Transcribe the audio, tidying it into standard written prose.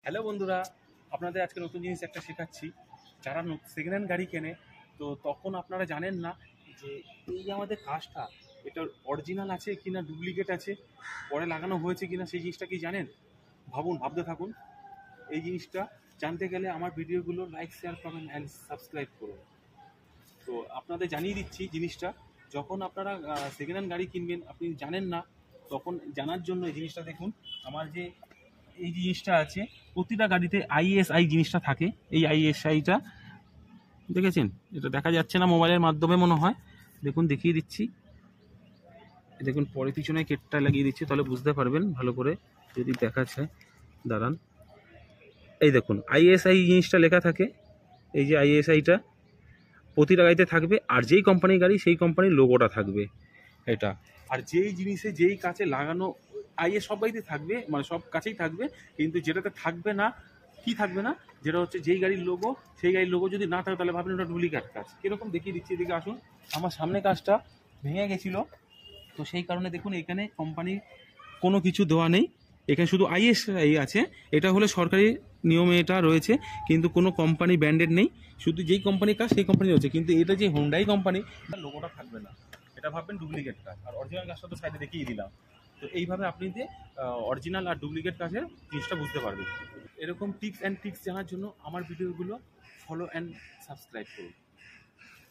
Hello বন্ধুরা, আপনাদের আজকে নতুন জিনিস একটা শেখাচ্ছি। যারা সেকেন্ড হ্যান্ড গাড়ি কেনে তো তখন আপনারা জানেন না যে এই যে আমাদের কাজটা এটা অরিজিনাল আছে কিনা ডুপ্লিকেট আছে, পরে লাগানো হয়েছে কিনা সেই জিনিসটা কি জানেন? ভাবতে থাকুন। এই জিনিসটা জানতে গেলে আমার ভিডিওগুলো like, share, comment and subscribe করুন। তো আপনাদের জানিয়ে দিচ্ছি জিনিসটা, যখন আপনারা সেকেন্ড হ্যান্ড গাড়ি কিনবেন আপনি জানেন না, তখন জানার জন্য এই জিনিসটা দেখুন। আমার যে এই জিনিসটা আছে, প্রতিটা গাড়িতে আইএসআই জিনিসটা থাকে। এই আইএসআইটা দেখেছেন? এটা দেখা যাচ্ছে না মোবাইলের মাধ্যমে মনে হয়, দেখুন দেখিয়ে দিচ্ছি। দেখুন পরে পিছনে কেটটা লাগিয়ে দিচ্ছি, তাহলে বুঝতে পারবেন ভালো করে যদি দেখা যায়। দাঁড়ান, এই দেখুন আইএসআই জিনিসটা লেখা থাকে। এই যে আইএসআইটা প্রতিটা গাড়িতে থাকবে, আর যেই কোম্পানির গাড়ি সেই কোম্পানির লোগোটা থাকবে এটা। আর যেই জিনিসে যেই কাছে লাগানো আইএস সব গাড়িতে থাকবে, মানে সব কাছেই থাকবে, কিন্তু যেটাতে থাকবে না, কি থাকবে না, যেটা হচ্ছে যেই গাড়ির লোগো, সেই গাড়ির লোগো যদি না থাকে তাহলে ভাববেন ওটা ডুপ্লিকেট কাজ। কীরকম দেখিয়ে দিচ্ছি, এদিকে আসুন। আমার সামনে কাজটা ভেঙে গেছিলো, তো সেই কারণে দেখুন এখানে কোম্পানির কোনো কিছু দেওয়া নেই, এখানে শুধু আইএসআই আছে। এটা হলে সরকারি নিয়মে এটা রয়েছে, কিন্তু কোনো কোম্পানি ব্র্যান্ডেড নেই, শুধু যেই কোম্পানির কাজ সেই কোম্পানি রয়েছে। কিন্তু এটা যে হোন্ডাই কোম্পানি, তার লোগোটা থাকবে না, এটা ভাববেন ডুপ্লিকেট কাজ। আর অরিজিনাল কাজটা তো সাইডে দেখিয়ে দিলাম। তো এইভাবে আপনি যে অরিজিনাল আর ডুপ্লিকেট কাজের জিনিসটা বুঝতে পারবেন। এরকম টিপস অ্যান্ড ট্রিক্স জানার জন্য আমার ভিডিওগুলো ফলো অ্যান্ড সাবস্ক্রাইব করুন।